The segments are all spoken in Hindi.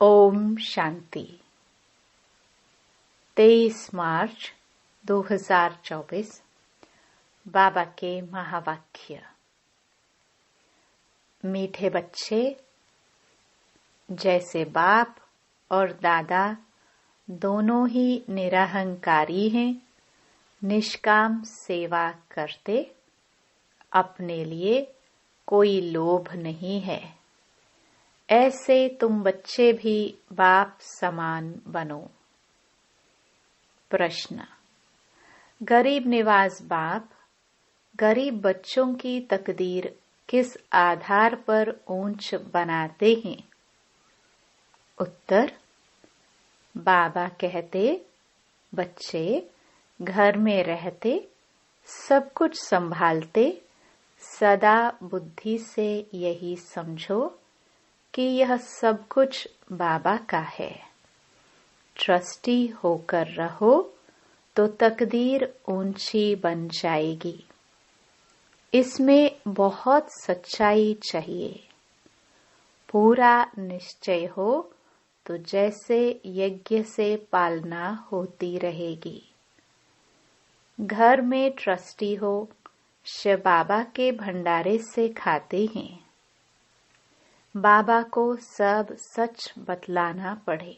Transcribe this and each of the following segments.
ओम शांति। 23 मार्च 2024 बाबा के महावाक्य। मीठे बच्चे, जैसे बाप और दादा दोनों ही निरहंकारी हैं, निष्काम सेवा करते, अपने लिए कोई लोभ नहीं है, ऐसे तुम बच्चे भी बाप समान बनो। प्रश्न। गरीब निवाज बाप गरीब बच्चों की तकदीर किस आधार पर ऊंच बनाते हैं? उत्तर। बाबा कहते, बच्चे घर में रहते, सब कुछ संभालते, सदा बुद्धि से यही समझो कि यह सब कुछ बाबा का है। ट्रस्टी होकर रहो तो तकदीर ऊंची बन जाएगी। इसमें बहुत सच्चाई चाहिए। पूरा निश्चय हो तो जैसे यज्ञ से पालना होती रहेगी। घर में ट्रस्टी हो, शिव बाबा के भंडारे से खाते हैं। बाबा को सब सच बतलाना पड़े।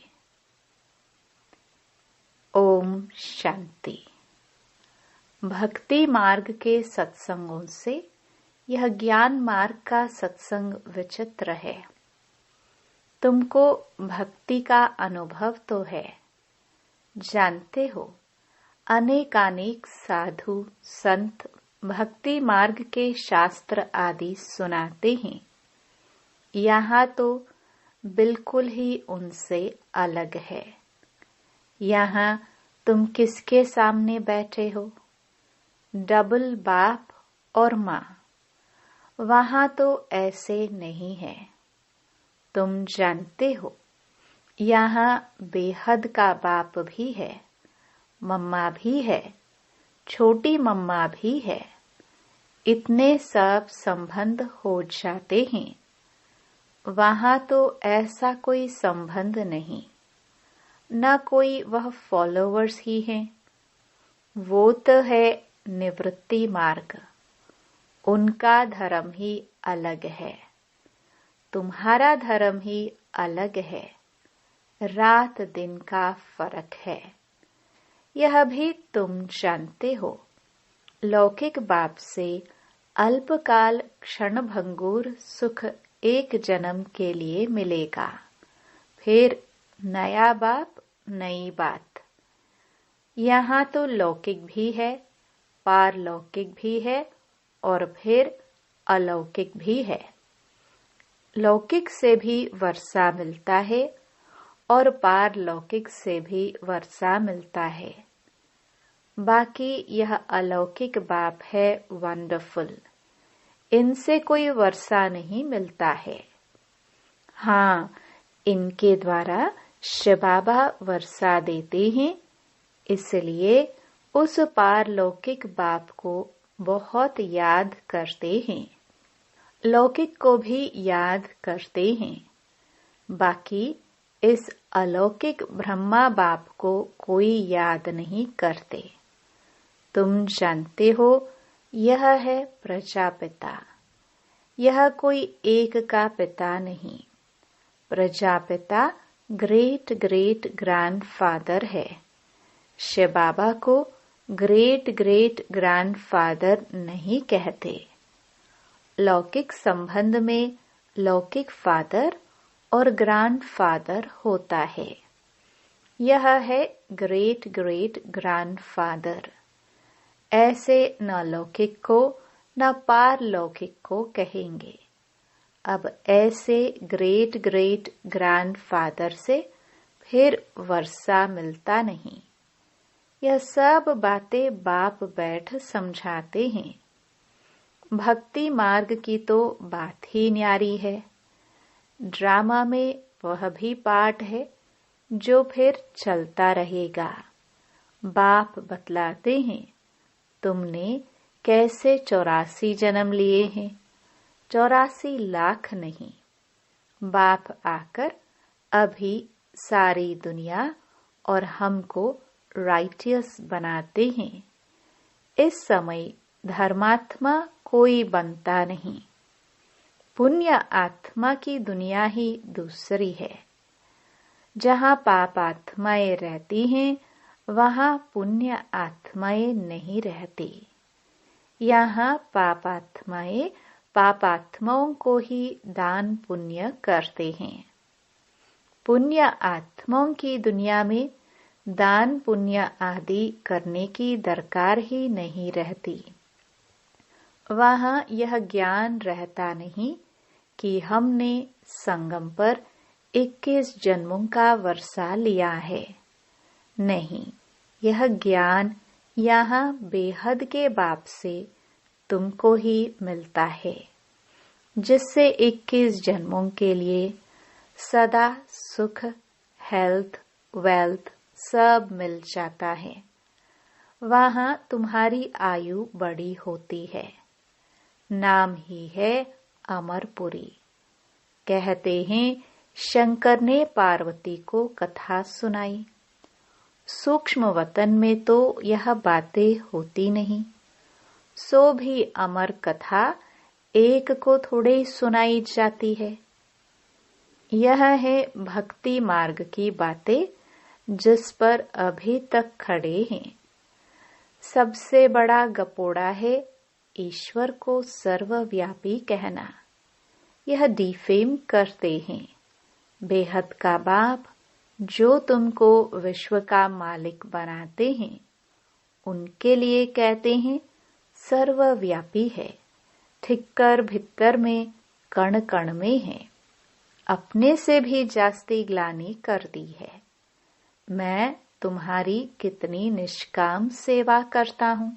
ओम शांति। भक्ति मार्ग के सत्संगों से यह ज्ञान मार्ग का सत्संग विचित्र है। तुमको भक्ति का अनुभव तो है, जानते हो अनेकानेक साधु संत भक्ति मार्ग के शास्त्र आदि सुनाते हैं। यहाँ तो बिल्कुल ही उनसे अलग है। यहाँ तुम किसके सामने बैठे हो? डबल बाप और माँ। वहाँ तो ऐसे नहीं है। तुम जानते हो यहाँ बेहद का बाप भी है, मम्मा भी है, छोटी मम्मा भी है। इतने सब संबंध हो जाते हैं। वहाँ तो ऐसा कोई संबंध नहीं, न कोई वह फॉलोवर्स ही हैं। वो तो है निवृत्ति मार्ग, उनका धर्म ही अलग है, तुम्हारा धर्म ही अलग है। रात दिन का फर्क है, यह भी तुम जानते हो। लौकिक बाप से अल्पकाल क्षणभंगुर सुख एक जन्म के लिए मिलेगा, फिर नया बाप नई बात। यहाँ तो लौकिक भी है, पारलौकिक भी है और फिर अलौकिक भी है। लौकिक से भी वर्षा मिलता है और पारलौकिक से भी वर्षा मिलता है। बाकी यह अलौकिक बाप है वंडरफुल, इनसे कोई वर्षा नहीं मिलता है। हाँ, इनके द्वारा शिव बाबा वर्षा देते हैं, इसलिए उस पारलौकिक बाप को बहुत याद करते हैं। लौकिक को भी याद करते हैं। बाकी इस अलौकिक ब्रह्मा बाप को कोई याद नहीं करते। तुम जानते हो यह है प्रजापिता। यह कोई एक का पिता नहीं। प्रजापिता ग्रेट ग्रेट ग्रैंडफादर है। शिव बाबा को ग्रेट ग्रेट ग्रैंडफादर नहीं कहते। लौकिक संबंध में लौकिक फादर और ग्रैंडफादर होता है। यह है ग्रेट ग्रेट ग्रैंडफादर। ऐसे न लौकिक को न पारलौकिक को कहेंगे। अब ऐसे ग्रेट ग्रेट ग्रैंडफादर से फिर वर्षा मिलता नहीं। यह सब बातें बाप बैठ समझाते हैं। भक्ति मार्ग की तो बात ही न्यारी है। ड्रामा में वह भी पार्ट है जो फिर चलता रहेगा। बाप बतलाते हैं, तुमने कैसे 84 जन्म लिए हैं, 84 लाख नहीं। बाप आकर अभी सारी दुनिया और हमको राइटियस बनाते हैं। इस समय धर्मात्मा कोई बनता नहीं। पुण्य आत्मा की दुनिया ही दूसरी है। जहाँ पाप आत्माएं रहती हैं, वहाँ पुण्य आत्माएं नहीं रहती। यहाँ पाप आत्माएं पाप आत्माओं को ही दान पुण्य करते हैं। पुण्य आत्माओं की दुनिया में दान पुण्य आदि करने की दरकार ही नहीं रहती। वहाँ यह ज्ञान रहता नहीं कि हमने संगम पर 21 जन्मों का वर्षा लिया है। नहीं, यह ज्ञान यहाँ बेहद के बाप से तुमको ही मिलता है, जिससे 21 जन्मों के लिए सदा सुख, हेल्थ, वेल्थ सब मिल जाता है। वहाँ तुम्हारी आयु बड़ी होती है। नाम ही है अमरपुरी। कहते हैं शंकर ने पार्वती को कथा सुनाई। सूक्ष्म वतन में तो यह बातें होती नहीं, सो भी अमर कथा एक को थोड़े सुनाई जाती है। यह है भक्ति मार्ग की बातें, जिस पर अभी तक खड़े हैं। सबसे बड़ा गपोड़ा है ईश्वर को सर्वव्यापी कहना। यह डिफेम करते हैं। बेहद का बाप जो तुमको विश्व का मालिक बनाते हैं, उनके लिए कहते हैं सर्वव्यापी है, ठिक्कर भिक्कर में, कण कण में है। अपने से भी जास्ती ग्लानि कर दी है। मैं तुम्हारी कितनी निष्काम सेवा करता हूँ।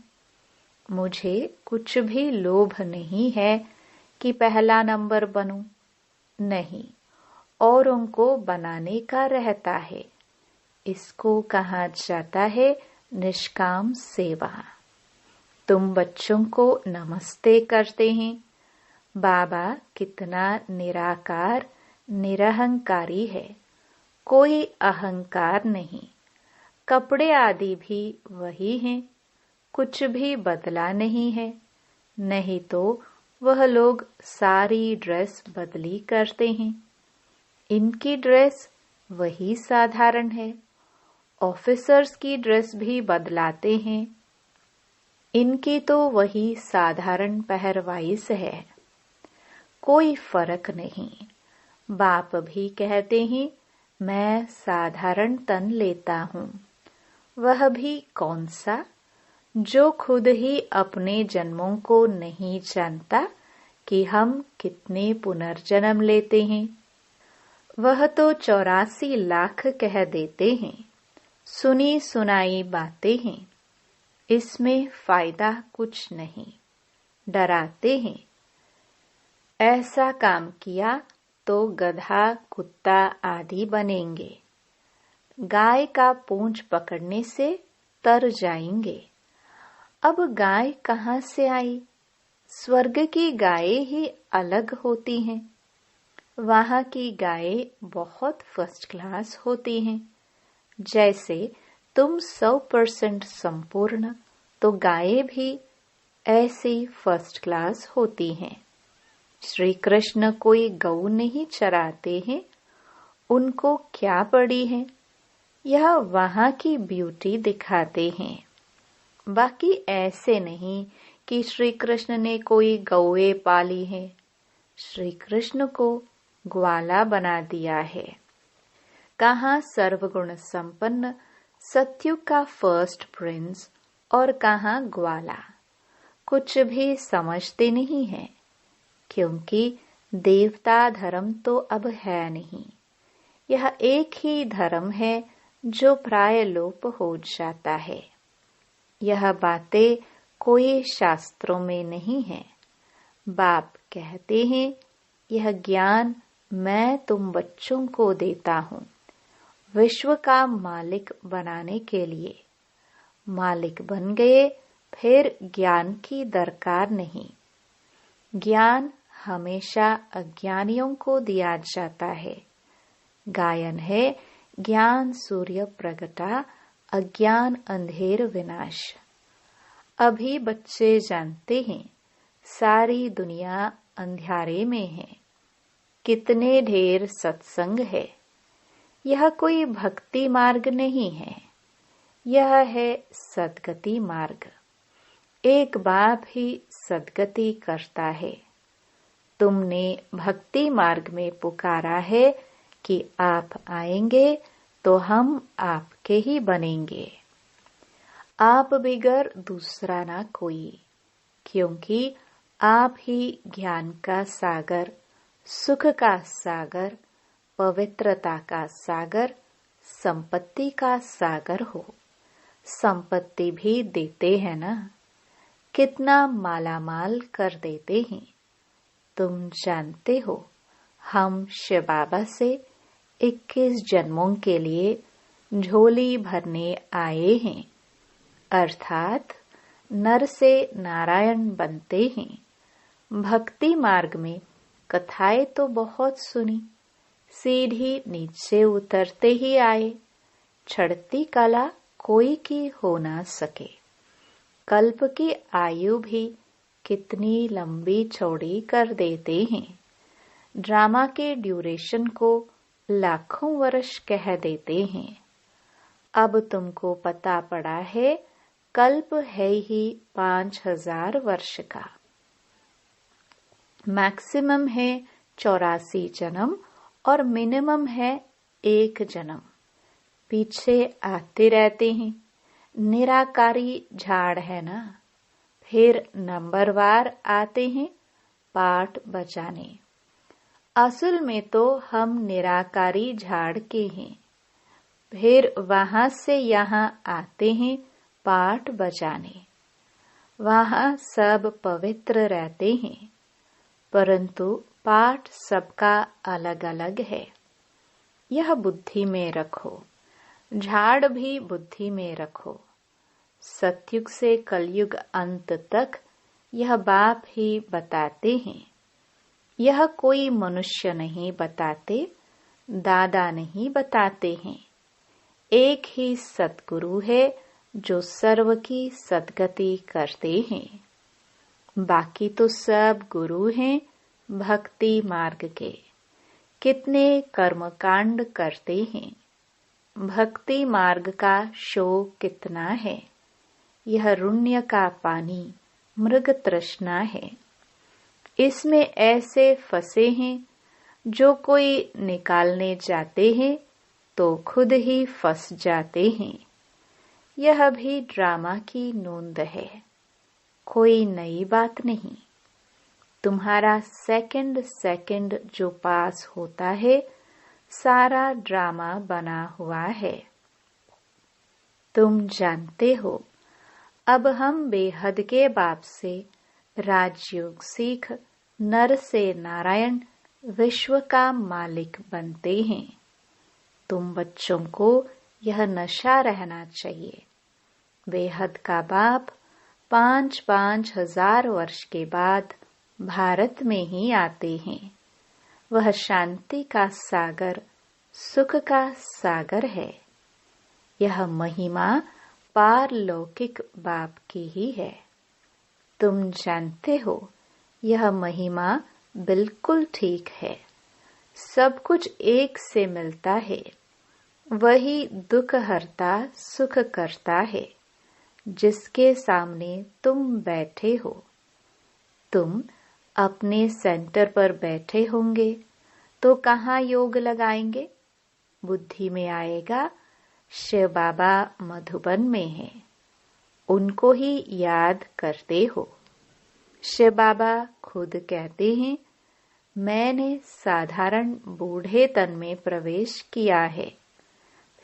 मुझे कुछ भी लोभ नहीं है कि पहला नंबर बनूं। नहीं, औरों को बनाने का रहता है। इसको कहा जाता है निष्काम सेवा। तुम बच्चों को नमस्ते करते हैं। बाबा कितना निराकार निरहंकारी है, कोई अहंकार नहीं। कपड़े आदि भी वही हैं, कुछ भी बदला नहीं है। नहीं तो वह लोग सारी ड्रेस बदली करते हैं। इनकी ड्रेस वही साधारण है। ऑफिसर्स की ड्रेस भी बदलाते हैं। इनकी तो वही साधारण पहरवाइज है, कोई फर्क नहीं। बाप भी कहते हैं मैं साधारण तन लेता हूँ। वह भी कौन सा, जो खुद ही अपने जन्मों को नहीं जानता कि हम कितने पुनर्जन्म लेते हैं। वह तो 84 लाख कह देते हैं। सुनी सुनाई बातें हैं, इसमें फायदा कुछ नहीं। डराते हैं। ऐसा काम किया तो गधा कुत्ता आदि बनेंगे। गाय का पूंछ पकड़ने से तर जाएंगे। अब गाय कहाँ से आई? स्वर्ग की गायें ही अलग होती हैं। वहाँ की गायें बहुत फर्स्ट क्लास होती हैं। जैसे तुम 100% संपूर्ण, तो गायें भी ऐसी फर्स्ट क्लास होती हैं। श्री कृष्ण कोई गऊ नहीं चराते हैं, उनको क्या पड़ी है, यह वहाँ की ब्यूटी दिखाते हैं। बाकी ऐसे नहीं कि श्री कृष्ण ने कोई गौए पाली है। श्री कृष्ण को ग्वाला बना दिया है। कहाँ सर्वगुण संपन्न सत्युग का फर्स्ट प्रिंस और कहाँ ग्वाला, कुछ भी समझते नहीं है। क्योंकि देवता धर्म तो अब है नहीं। यह एक ही धर्म है जो प्राय लोप हो जाता है। यह बातें कोई शास्त्रों में नहीं है। बाप कहते हैं यह ज्ञान मैं तुम बच्चों को देता हूँ, विश्व का मालिक बनाने के लिए। मालिक बन गए फिर ज्ञान की दरकार नहीं। ज्ञान हमेशा अज्ञानियों को दिया जाता है। गायन है ज्ञान सूर्य प्रगटा, अज्ञान अंधेर विनाश। अभी बच्चे जानते हैं सारी दुनिया अंधियारे में है, कितने ढेर सत्संग है। यह कोई भक्ति मार्ग नहीं है, यह है सद्गति मार्ग। एक बाप ही सद्गति करता है। तुमने भक्ति मार्ग में पुकारा है कि आप आएंगे तो हम आपके ही बनेंगे। आप बिगर दूसरा ना कोई, क्योंकि आप ही ज्ञान का सागर, सुख का सागर, पवित्रता का सागर, संपत्ति का सागर हो। संपत्ति भी देते हैं ना, कितना मालामाल कर देते हैं। तुम जानते हो हम शिव बाबा से 21 जन्मों के लिए झोली भरने आए हैं, अर्थात नर से नारायण बनते हैं। भक्ति मार्ग में कथाएं तो बहुत सुनी, सीढ़ी नीचे उतरते ही आए। चढ़ती कला कोई की हो ना सके। कल्प की आयु भी कितनी लंबी चौड़ी कर देते हैं। ड्रामा के ड्यूरेशन को लाखों वर्ष कह देते हैं। अब तुमको पता पड़ा है कल्प है ही 5000 वर्ष का। मैक्सिमम है 84 जन्म और मिनिमम है 1 जन्म। पीछे आते रहते हैं। निराकारी झाड़ है ना, फिर नंबरवार आते हैं पाठ बजाने। असल में तो हम निराकारी झाड़ के हैं, फिर वहां से यहाँ आते हैं पाठ बजाने। वहां सब पवित्र रहते हैं, परंतु पाठ सबका अलग अलग है। यह बुद्धि में रखो, झाड़ भी बुद्धि में रखो। सतयुग से कलयुग अंत तक यह बाप ही बताते हैं। यह कोई मनुष्य नहीं बताते, दादा नहीं बताते हैं। एक ही सतगुरु है जो सर्व की सद्गति करते हैं। बाकी तो सब गुरु हैं भक्ति मार्ग के। कितने कर्मकांड करते हैं। भक्ति मार्ग का शो कितना है। यह रुण्य का पानी मृग तृष्णा है। इसमें ऐसे फंसे हैं जो कोई निकालने जाते हैं तो खुद ही फंस जाते हैं। यह भी ड्रामा की नोंद है, कोई नई बात नहीं। तुम्हारा सेकंड सेकंड जो पास होता है सारा ड्रामा बना हुआ है। तुम जानते हो अब हम बेहद के बाप से राजयोग सीख नर से नारायण विश्व का मालिक बनते हैं। तुम बच्चों को यह नशा रहना चाहिए। बेहद का बाप 5-5 हजार वर्ष के बाद भारत में ही आते हैं। वह शांति का सागर, सुख का सागर है। यह महिमा पारलौकिक बाप की ही है। तुम जानते हो यह महिमा बिल्कुल ठीक है। सब कुछ एक से मिलता है। वही दुख हरता सुख करता है जिसके सामने तुम बैठे हो। तुम अपने सेंटर पर बैठे होंगे तो कहाँ योग लगाएंगे? बुद्धि में आएगा शिव बाबा मधुबन में है, उनको ही याद करते हो। शिव बाबा खुद कहते हैं, मैंने साधारण बूढ़े तन में प्रवेश किया है,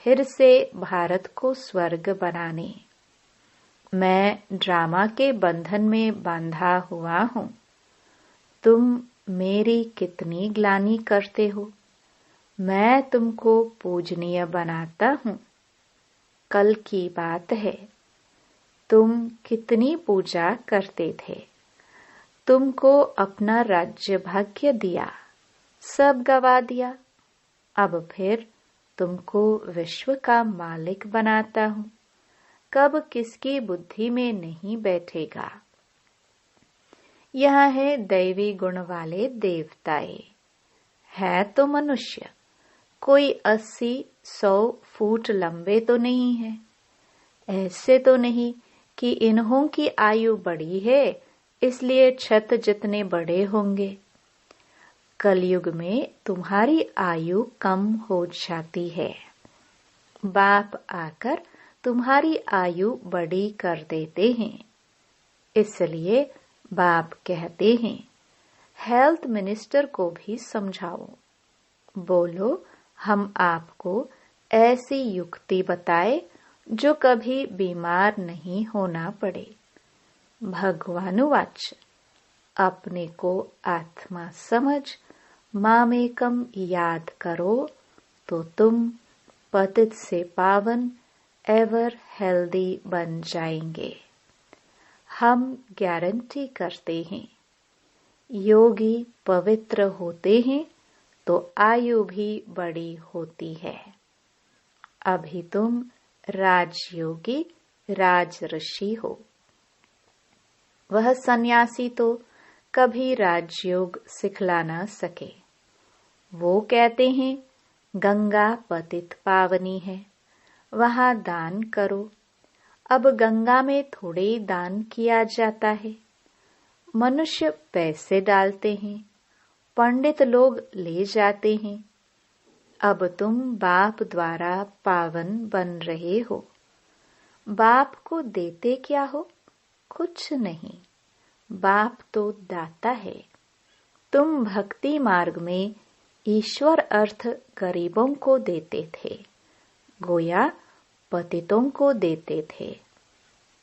फिर से भारत को स्वर्ग बनाने। मैं ड्रामा के बंधन में बांधा हुआ हूँ। तुम मेरी कितनी ग्लानि करते हो। मैं तुमको पूजनीय बनाता हूँ। कल की बात है, तुम कितनी पूजा करते थे। तुमको अपना राज्य भाग्य दिया, सब गवा दिया। अब फिर तुमको विश्व का मालिक बनाता हूँ। कब किसकी बुद्धि में नहीं बैठेगा। यह है दैवी गुण वाले देवताए, है तो मनुष्य, कोई 80-100 फुट लंबे तो नहीं है। ऐसे तो नहीं कि इन्हों की आयु बड़ी है इसलिए छत जितने बड़े होंगे। कलयुग में तुम्हारी आयु कम हो जाती है। बाप आकर तुम्हारी आयु बड़ी कर देते हैं। इसलिए बाप कहते हैं, हेल्थ मिनिस्टर को भी समझाओ। बोलो हम आपको ऐसी युक्ति बताए जो कभी बीमार नहीं होना पड़े। भगवानुवाच, अपने को आत्मा समझ मामेकम याद करो तो तुम पतित से पावन एवर हेल्दी बन जाएंगे। हम गारंटी करते हैं, योगी पवित्र होते हैं तो आयु भी बड़ी होती है। अभी तुम राजयोगी राजऋषि हो। वह सन्यासी तो कभी राजयोग सिखला न सके। वो कहते हैं गंगा पतित पावनी है, वहां दान करो। अब गंगा में थोड़े ही दान किया जाता है। मनुष्य पैसे डालते हैं, पंडित लोग ले जाते हैं। अब तुम बाप द्वारा पावन बन रहे हो। बाप को देते क्या हो? कुछ नहीं, बाप तो दाता है। तुम भक्ति मार्ग में ईश्वर अर्थ गरीबों को देते थे, गोया पतितों को देते थे।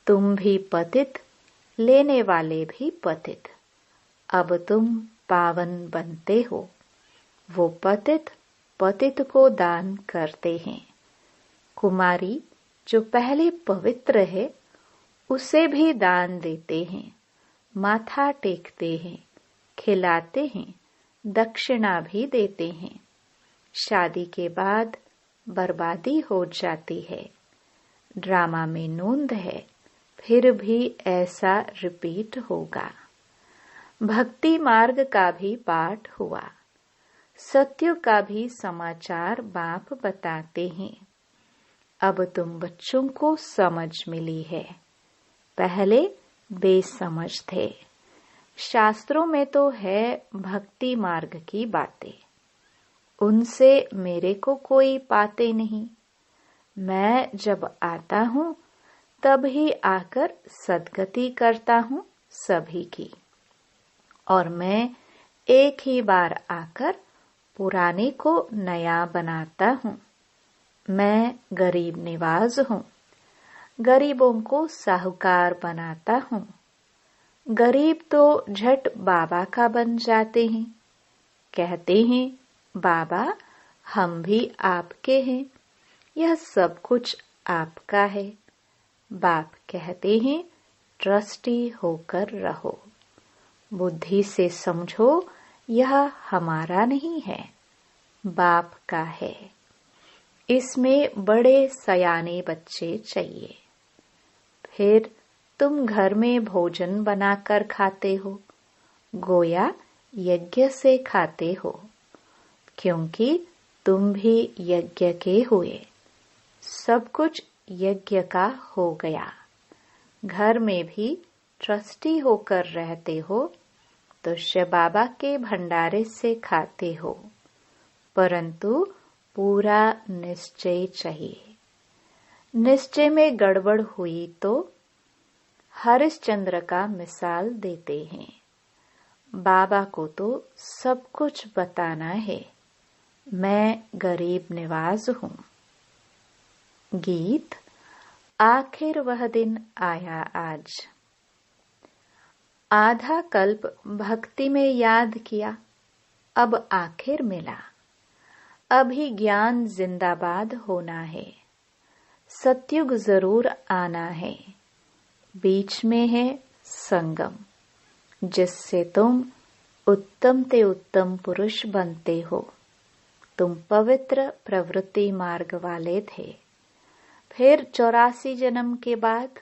तुम भी पतित, लेने वाले भी पतित। अब तुम पावन बनते हो। वो पतित पतित को दान करते हैं। कुमारी जो पहले पवित्र है उसे भी दान देते हैं, माथा टेकते हैं, खिलाते हैं, दक्षिणा भी देते हैं। शादी के बाद बर्बादी हो जाती है। ड्रामा में नोंद है, फिर भी ऐसा रिपीट होगा। भक्ति मार्ग का भी पाठ हुआ। सत्य का भी समाचार बाप बताते हैं। अब तुम बच्चों को समझ मिली है, पहले बेसमझ थे। शास्त्रों में तो है भक्ति मार्ग की बातें, उनसे मेरे को कोई पाते नहीं। मैं जब आता हूँ तब ही आकर सद्गति करता हूँ सभी की। और मैं एक ही बार आकर पुराने को नया बनाता हूँ। मैं गरीब निवाज हूँ, गरीबों को साहूकार बनाता हूँ। गरीब तो झट बाबा का बन जाते हैं, कहते हैं बाबा हम भी आपके हैं, यह सब कुछ आपका है। बाप कहते हैं ट्रस्टी होकर रहो। बुद्धि से समझो यह हमारा नहीं है, बाप का है। इसमें बड़े सयाने बच्चे चाहिए। फिर तुम घर में भोजन बनाकर खाते हो, गोया यज्ञ से खाते हो, क्योंकि तुम भी यज्ञ के हुए। सब कुछ यज्ञ का हो गया। घर में भी ट्रस्टी होकर रहते हो तो शिव बाबा के भंडारे से खाते हो, परंतु पूरा निश्चय चाहिए। निश्चय में गड़बड़ हुई तो हरिश्चंद्र का मिसाल देते हैं। बाबा को तो सब कुछ बताना है। मैं गरीब निवाज हूँ। गीत आखिर वह दिन आया आज। आधा कल्प भक्ति में याद किया, अब आखिर मिला। अभी ज्ञान जिंदाबाद होना है। सतयुग जरूर आना है। बीच में है संगम, जिससे तुम उत्तम ते उत्तम पुरुष बनते हो। तुम पवित्र प्रवृत्ति मार्ग वाले थे। फिर 84 जन्म के बाद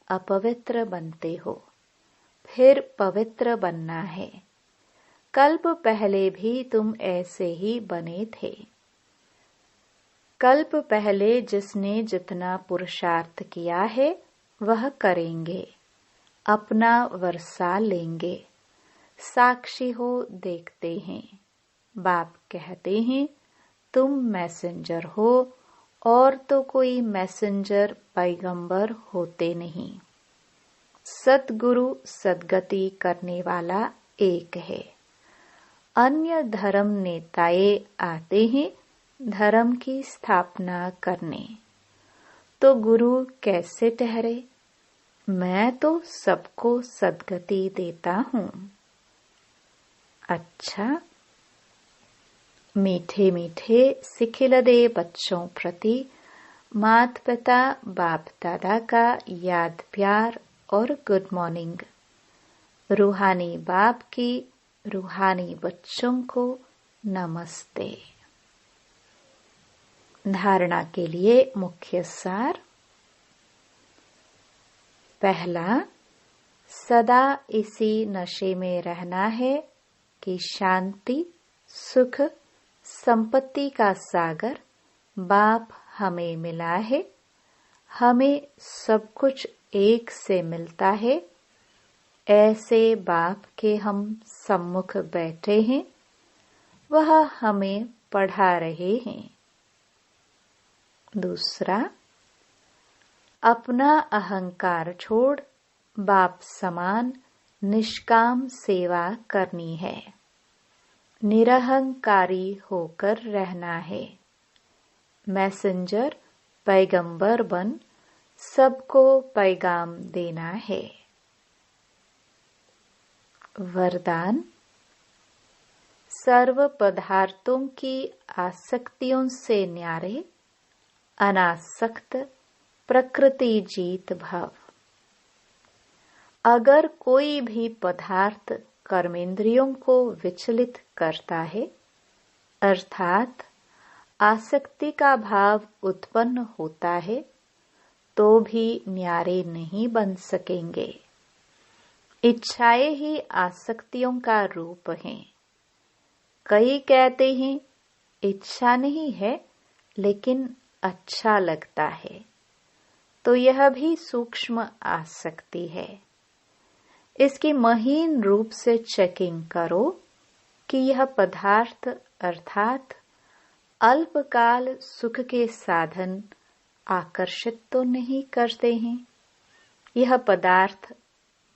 अपवित्र बनते हो, फिर पवित्र बनना है। कल्प पहले भी तुम ऐसे ही बने थे। कल्प पहले जिसने जितना पुरुषार्थ किया है वह करेंगे, अपना वर्षा लेंगे। साक्षी हो देखते हैं। बाप कहते हैं तुम मैसेंजर हो और तो कोई मैसेंजर पैगंबर होते नहीं। सतगुरु सदगति करने वाला एक है। अन्य धर्म नेताए आते हैं धर्म की स्थापना करने, तो गुरु कैसे ठहरे? मैं तो सबको सदगति देता हूँ। अच्छा, मीठे मीठे सिखिलदे बच्चों प्रति मात पिता बाप दादा का याद प्यार और गुड मॉर्निंग। रूहानी बाप की रूहानी बच्चों को नमस्ते। धारणा के लिए मुख्य सार। पहला, सदा इसी नशे में रहना है कि शांति, सुख, संपत्ति का सागर बाप हमें मिला है। हमें सब कुछ एक से मिलता है। ऐसे बाप के हम सम्मुख बैठे हैं, वह हमें पढ़ा रहे हैं। दूसरा, अपना अहंकार छोड़ बाप समान निष्काम सेवा करनी है। निरहंकारी होकर रहना है। मैसेंजर पैगंबर बन सबको पैगाम देना है। वरदान। सर्व पदार्थों की आसक्तियों से न्यारे अनासक्त प्रकृति जीत भव। अगर कोई भी पदार्थ कर्मेंद्रियों को विचलित करता है, अर्थात आसक्ति का भाव उत्पन्न होता है, तो भी न्यारे नहीं बन सकेंगे। इच्छाएं ही आसक्तियों का रूप हैं। कई कहते हैं इच्छा नहीं है लेकिन अच्छा लगता है, तो यह भी सूक्ष्म आसक्ति है। इसकी महीन रूप से चेकिंग करो कि यह पदार्थ अर्थात अल्पकाल सुख के साधन आकर्षित तो नहीं करते हैं। यह पदार्थ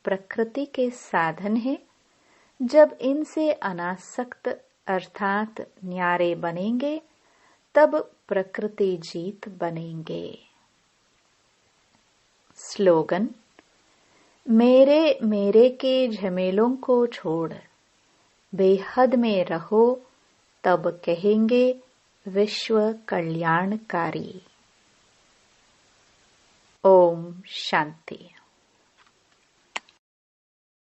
प्रकृति के साधन है। जब इनसे अनासक्त अर्थात न्यारे बनेंगे, तब प्रकृति जीत बनेंगे। स्लोगन। मेरे मेरे के झमेलों को छोड़ बेहद में रहो, तब कहेंगे विश्व कल्याणकारी। ओम शांति।